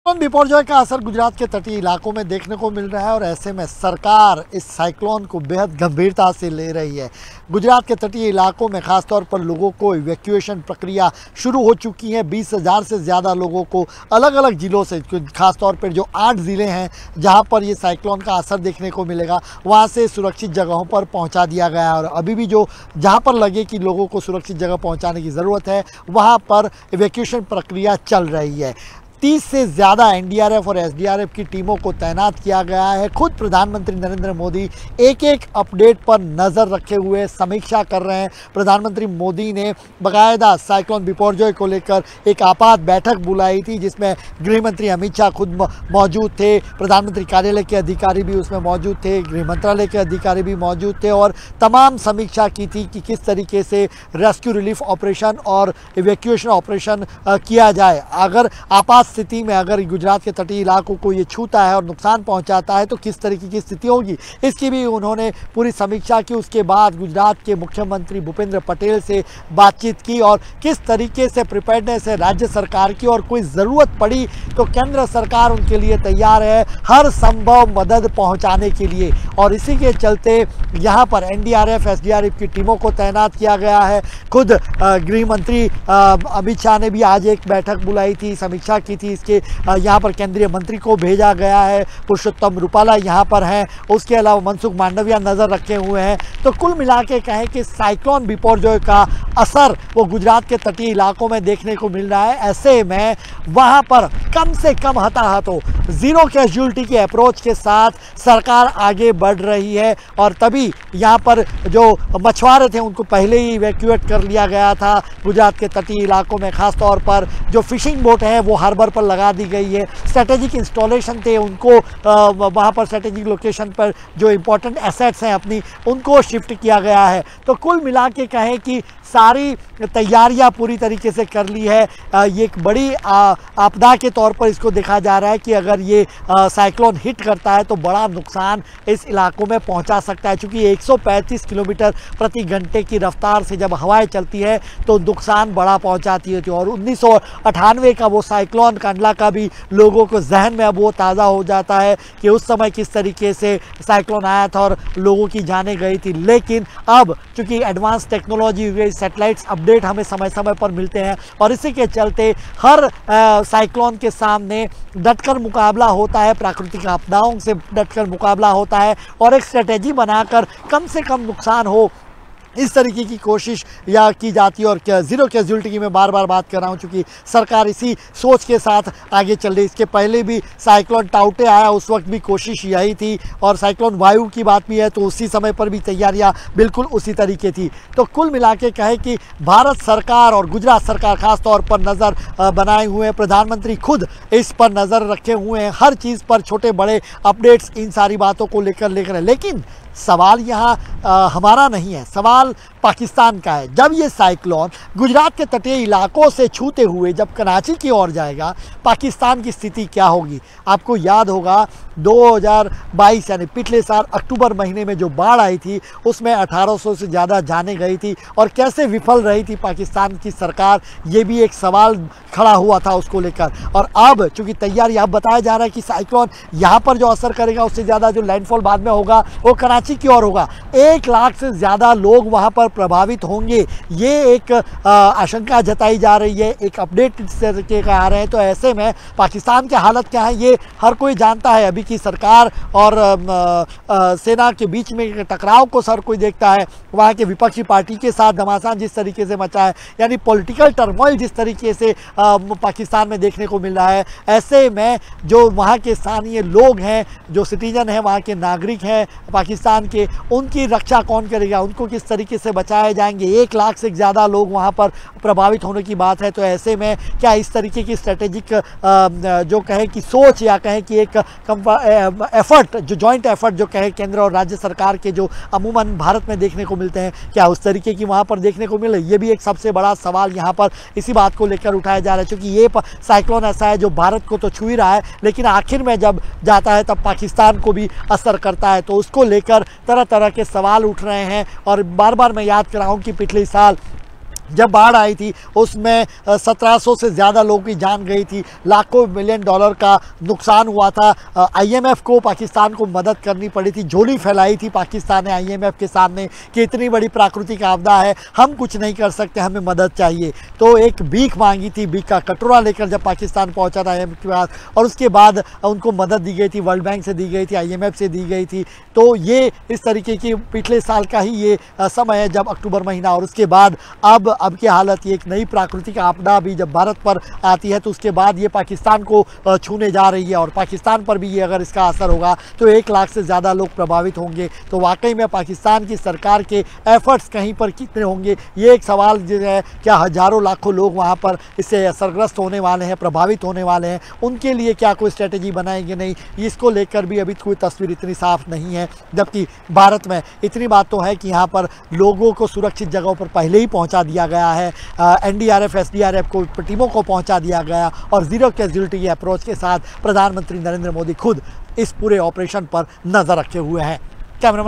बिपरजॉय का असर गुजरात के तटीय इलाकों में देखने को मिल रहा है और ऐसे में सरकार इस साइक्लोन को बेहद गंभीरता से ले रही है। गुजरात के तटीय इलाकों में खासतौर पर लोगों को इवैक्यूएशन प्रक्रिया शुरू हो चुकी है। 20,000 से ज़्यादा लोगों को अलग अलग ज़िलों से, खासतौर पर जो 8 ज़िले हैं जहां पर ये साइक्लोन का असर देखने को मिलेगा, वहां से सुरक्षित जगहों पर पहुँचा दिया गया है। और अभी भी जो जहाँ पर लगे कि लोगों को सुरक्षित जगह पहुँचाने की ज़रूरत है, वहाँ पर इवैक्यूएशन प्रक्रिया चल रही है। 30 से ज़्यादा एनडीआरएफ और एसडीआरएफ की टीमों को तैनात किया गया है। खुद प्रधानमंत्री नरेंद्र मोदी एक एक अपडेट पर नज़र रखे हुए समीक्षा कर रहे हैं। प्रधानमंत्री मोदी ने बाकायदा साइक्लोन बिपरजॉय को लेकर एक आपात बैठक बुलाई थी, जिसमें गृह मंत्री अमित शाह खुद मौजूद थे, प्रधानमंत्री कार्यालय के अधिकारी भी उसमें मौजूद थे, गृह मंत्रालय के अधिकारी भी मौजूद थे और तमाम समीक्षा की थी कि किस तरीके से रेस्क्यू रिलीफ ऑपरेशन और इवैक्यूएशन ऑपरेशन किया जाए। अगर आपात स्थिति में अगर गुजरात के तटीय इलाकों को ये छूता है और नुकसान पहुंचाता है तो किस तरीके की स्थिति होगी, इसकी भी उन्होंने पूरी समीक्षा की। उसके बाद गुजरात के मुख्यमंत्री भूपेंद्र पटेल से बातचीत की और किस तरीके से प्रिपेयर्डनेस है राज्य सरकार की, और कोई ज़रूरत पड़ी तो केंद्र सरकार उनके लिए तैयार है हर संभव मदद पहुँचाने के लिए। और इसी के चलते यहाँ पर एनडीआरएफ एसडीआरएफ की टीमों को तैनात किया गया है। खुद गृह मंत्री अमित शाह ने भी आज एक बैठक बुलाई थी, समीक्षा की थी इसके। यहाँ पर केंद्रीय मंत्री को भेजा गया है, पुरुषोत्तम रूपाला यहाँ पर हैं, उसके अलावा मनसुख मांडविया नज़र रखे हुए हैं। तो कुल मिला के कहें कि साइक्लोन बिपरजॉय का असर वो गुजरात के तटीय इलाकों में देखने को मिल रहा है। ऐसे में वहाँ पर कम से कम हताहत हो, ज़ीरो कैजुअल्टी के अप्रोच के साथ सरकार आगे बढ़ रही है। और तभी यहाँ पर जो मछुआरे थे उनको पहले ही इवैक्यूएट कर लिया गया था। गुजरात के तटीय इलाकों में खास तौर पर जो फिशिंग बोट है वो हार्बर पर लगा दी गई है। स्ट्रेटेजिक इंस्टॉलेशन थे उनको वहाँ पर स्ट्रेटेजिक लोकेशन पर जो इम्पोर्टेंट एसेट्स हैं अपनी, उनको शिफ्ट किया गया है। तो कुल मिला के कहें कि सारी तैयारियां पूरी तरीके से कर ली है। ये एक बड़ी आपदा के तौर पर इसको देखा जा रहा है कि अगर ये साइक्लोन हिट करता है तो बड़ा नुकसान इस इलाकों में पहुंचा सकता है, क्योंकि 135 किलोमीटर प्रति घंटे की रफ्तार से जब हवाएं चलती है तो नुकसान बड़ा पहुंचाती है। और 1998 का वो साइक्लोन कांडला का भी लोगों को जहन में अब वो ताज़ा हो जाता है कि उस समय किस तरीके से साइक्लोन आया था और लोगों की जानें गई थी। लेकिन अब चूँकि एडवांस टेक्नोलॉजी, सैटेलाइट्स अपडेट हमें समय समय पर मिलते हैं और इसी के चलते हर साइक्लोन के सामने डटकर मुकाबला होता है, प्राकृतिक आपदाओं से डटकर मुकाबला होता है और एक स्ट्रेटेजी बनाकर कम से कम नुकसान हो, इस तरीके की कोशिश या की जाती है। और क्या ज़ीरो कैजुअल्टी की मैं बार बार बात कर रहा हूँ, क्योंकि सरकार इसी सोच के साथ आगे चल रही। इसके पहले भी साइक्लोन टाउटे आया, उस वक्त भी कोशिश यही थी, और साइक्लोन वायु की बात भी है तो उसी समय पर भी तैयारियाँ बिल्कुल उसी तरीके थी। तो कुल मिला के कहे कि भारत सरकार और गुजरात सरकार खास तौर पर नज़र बनाए हुए हैं। प्रधानमंत्री खुद इस पर नज़र रखे हुए हैं, हर चीज़ पर छोटे बड़े अपडेट्स इन सारी बातों को लेकर लेकिन सवाल यहाँ हमारा नहीं है, सवाल पाकिस्तान का है। जब ये साइक्लोन गुजरात के तटीय इलाकों से छूते हुए जब कराची की ओर जाएगा, पाकिस्तान की स्थिति क्या होगी। आपको याद होगा 2022 यानी पिछले साल अक्टूबर महीने में जो बाढ़ आई थी उसमें 1800 से ज़्यादा जानें गई थी और कैसे विफल रही थी पाकिस्तान की सरकार, ये भी एक सवाल खड़ा हुआ था उसको लेकर। और अब चूँकि तैयारी अब बताया जा रहा है कि साइक्लोन यहाँ पर जो असर करेगा उससे ज़्यादा जो लैंडफॉल बाद में होगा वो कराची की ओर होगा। 1 लाख से ज़्यादा लोग वहाँ पर प्रभावित होंगे, ये एक आशंका जताई जा रही है। एक अपडेट इस तरीके का आ रहे हैं। तो ऐसे में पाकिस्तान की हालत क्या है ये हर कोई जानता है। अभी की सरकार और सेना के बीच में टकराव को हर कोई देखता है, वहाँ के विपक्षी पार्टी के साथ घमासान जिस तरीके से मचा है, यानी पॉलिटिकल टर्मोइल जिस तरीके से पाकिस्तान में देखने को मिल रहा है। ऐसे में जो वहाँ के स्थानीय लोग हैं, जो सिटीजन हैं, वहाँ के नागरिक हैं पाकिस्तान के, उनकी रक्षा कौन करेगा, उनको किस तरीके से बचाए जाएंगे। 1 लाख से ज़्यादा लोग वहाँ पर प्रभावित होने की बात है। तो ऐसे में क्या इस तरीके की स्ट्रेटेजिक जो कहें कि सोच या कहें कि एक एफर्ट, जो जॉइंट एफर्ट जो कहें केंद्र और राज्य सरकार के जो अमूमन भारत में देखने को मिलते हैं, क्या उस तरीके की वहाँ पर देखने को मिले, ये भी एक सबसे बड़ा सवाल यहाँ पर इसी बात को लेकर उठाया जा रहा है। क्योंकि ये साइक्लोन ऐसा है जो भारत को तो छू ही रहा है, लेकिन आखिर में जब जाता है तब पाकिस्तान को भी असर करता है। तो उसको लेकर तरह तरह के सवाल उठ रहे हैं। और बार बार मैं याद कर रहा हूँ कि पिछले साल जब बाढ़ आई थी उसमें 1700 से ज़्यादा लोगों की जान गई थी, लाखों मिलियन डॉलर का नुकसान हुआ था। आईएमएफ को पाकिस्तान को मदद करनी पड़ी थी, झोली फैलाई थी पाकिस्तान ने आईएमएफ के सामने कि इतनी बड़ी प्राकृतिक आपदा है, हम कुछ नहीं कर सकते, हमें मदद चाहिए। तो एक भीख मांगी थी, भीख का कटोरा लेकर जब पाकिस्तान पहुंचा था आईएमएफ के पास, और उसके बाद उनको मदद दी गई थी, वर्ल्ड बैंक से दी गई थी, आईएमएफ से दी गई थी। तो ये इस तरीके की पिछले साल का ही ये समय है जब अक्टूबर महीना, और उसके बाद अब की हालत ये एक नई प्राकृतिक आपदा भी जब भारत पर आती है तो उसके बाद ये पाकिस्तान को छूने जा रही है, और पाकिस्तान पर भी ये अगर इसका असर होगा तो 1 लाख से ज़्यादा लोग प्रभावित होंगे। तो वाकई में पाकिस्तान की सरकार के एफर्ट्स कहीं पर कितने होंगे, ये एक सवाल जो है, क्या हज़ारों लाखों लोग वहाँ पर इससे असरग्रस्त होने वाले हैं, प्रभावित होने वाले हैं, उनके लिए क्या कोई स्ट्रेटेजी बनाएंगे नहीं, इसको लेकर भी अभी कोई तस्वीर इतनी साफ नहीं है। जबकि भारत में इतनी बात तो है कि यहाँ पर लोगों को सुरक्षित जगहों पर पहले ही पहुँचा दिया गया है, एनडीआरएफ एसडीआरएफ को टीमों को पहुंचा दिया गया, और ज़ीरो कैजुअल्टी अप्रोच के साथ प्रधानमंत्री नरेंद्र मोदी खुद इस पूरे ऑपरेशन पर नज़र रखे हुए हैं। कैमरामैन